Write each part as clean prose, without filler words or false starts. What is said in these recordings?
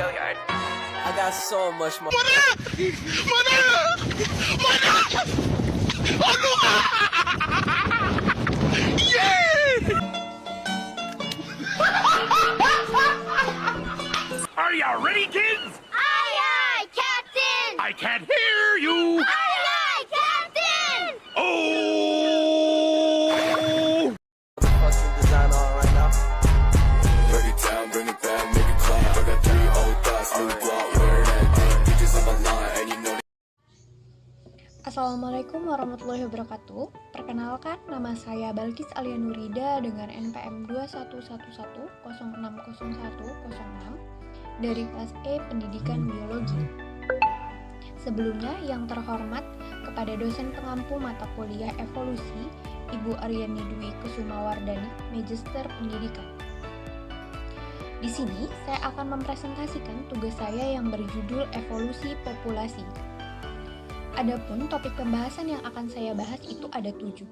Gilliard. I got so much more. Are you ready, kids? Aye, aye, Captain! I can't hear you. Aye, aye, Captain! Oh! Fucking design on right now. Break it down, bring it back, make it clap. I got 3 old thoughts, new block, where that thing. Bitches on my line, and you know. Assalamualaikum warahmatullahi wabarakatuh. Perkenalkan, nama saya Balkis Alia Nurida dengan NPM 2111060106 dari kelas E Pendidikan Biologi. Sebelumnya, yang terhormat kepada dosen pengampu mata kuliah evolusi, Ibu Aryani Dwi Kusumawardani, Magister Pendidikan. Di sini, saya akan mempresentasikan tugas saya yang berjudul evolusi populasi. Adapun topik pembahasan yang akan saya bahas itu ada 7.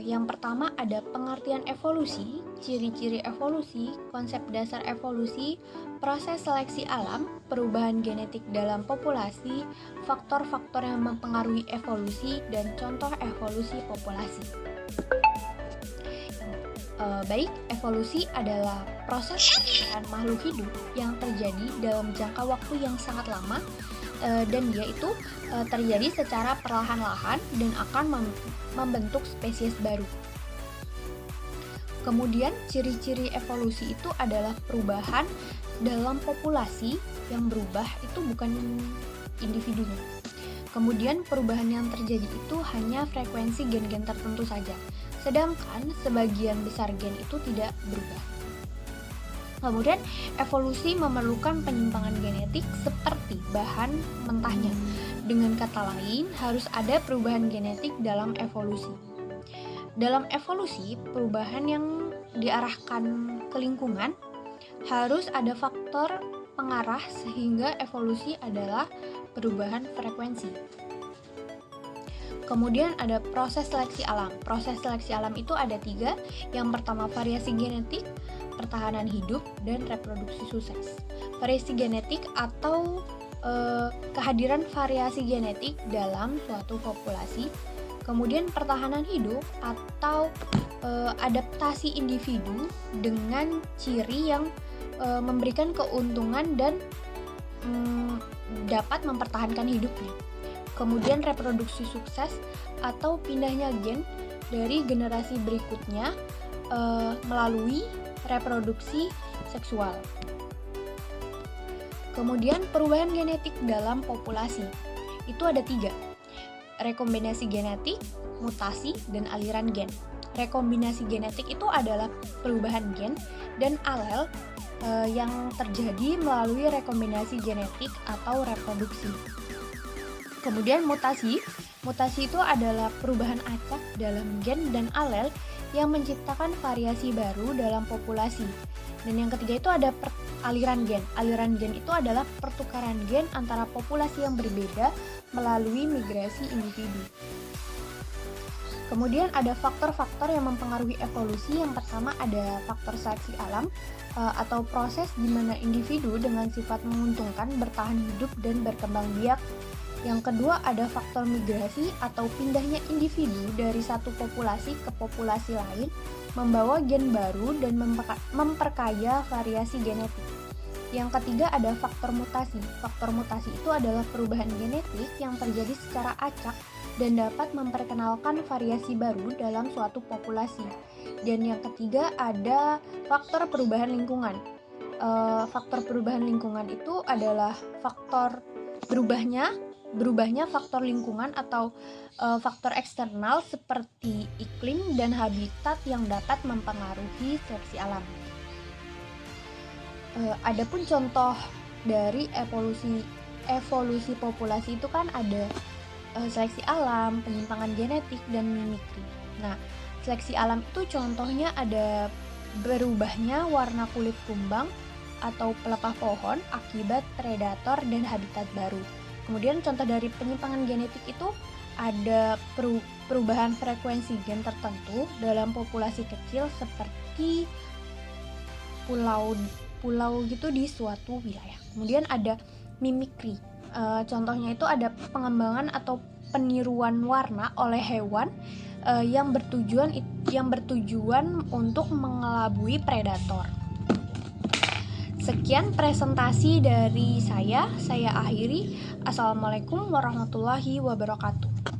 Yang pertama ada pengertian evolusi, ciri-ciri evolusi, konsep dasar evolusi, proses seleksi alam, perubahan genetik dalam populasi, faktor-faktor yang mempengaruhi evolusi, dan contoh evolusi populasi. Baik, evolusi adalah proses perubahan makhluk hidup yang terjadi dalam jangka waktu yang sangat lama, dan dia itu terjadi secara perlahan-lahan dan akan membentuk spesies baru. Kemudian ciri-ciri evolusi itu adalah perubahan dalam populasi yang berubah itu bukan individunya. Kemudian perubahan yang terjadi itu hanya frekuensi gen-gen tertentu saja, sedangkan sebagian besar gen itu tidak berubah. Kemudian, evolusi memerlukan penyimpangan genetik seperti bahan mentahnya. Dengan kata lain, harus ada perubahan genetik dalam evolusi. Dalam evolusi, perubahan yang diarahkan ke lingkungan harus ada faktor pengarah sehingga evolusi adalah perubahan frekuensi. Kemudian ada proses seleksi alam. Proses seleksi alam itu ada 3. Yang pertama variasi genetik, pertahanan hidup, dan reproduksi sukses. Variasi genetik atau kehadiran variasi genetik dalam suatu populasi. Kemudian pertahanan hidup atau adaptasi individu dengan ciri yang memberikan keuntungan dan dapat mempertahankan hidupnya. Kemudian reproduksi sukses atau pindahnya gen dari generasi berikutnya melalui reproduksi seksual. Kemudian perubahan genetik dalam populasi itu ada 3. Rekombinasi genetik, mutasi, dan aliran gen. Rekombinasi genetik itu adalah perubahan gen dan alel yang terjadi melalui rekombinasi genetik atau reproduksi. Kemudian mutasi itu adalah perubahan acak dalam gen dan alel yang menciptakan variasi baru dalam populasi. Dan yang ketiga itu ada aliran gen. Aliran gen itu adalah pertukaran gen antara populasi yang berbeda melalui migrasi individu. Kemudian ada faktor-faktor yang mempengaruhi evolusi. Yang pertama ada faktor seleksi alam atau proses di mana individu dengan sifat menguntungkan bertahan hidup dan berkembang biak. Yang kedua ada faktor migrasi atau pindahnya individu dari satu populasi ke populasi lain membawa gen baru dan memperkaya variasi genetik. Yang ketiga ada faktor mutasi. Faktor mutasi itu adalah perubahan genetik yang terjadi secara acak dan dapat memperkenalkan variasi baru dalam suatu populasi. Dan yang ketiga ada faktor perubahan lingkungan. Faktor perubahan lingkungan itu adalah faktor berubahnya faktor lingkungan atau faktor eksternal seperti iklim dan habitat yang dapat mempengaruhi seleksi alam. Adapun contoh dari evolusi populasi itu kan ada seleksi alam, penyimpangan genetik, dan mimikri. Nah, seleksi alam itu contohnya ada berubahnya warna kulit kumbang atau pelepah pohon akibat predator dan habitat baru. Kemudian contoh dari penyimpangan genetik itu ada perubahan frekuensi gen tertentu dalam populasi kecil seperti pulau pulau gitu di suatu wilayah. Kemudian ada mimikri. Contohnya itu ada pengembangan atau peniruan warna oleh hewan yang bertujuan untuk mengelabui predator. Sekian presentasi dari saya akhiri. Assalamualaikum warahmatullahi wabarakatuh.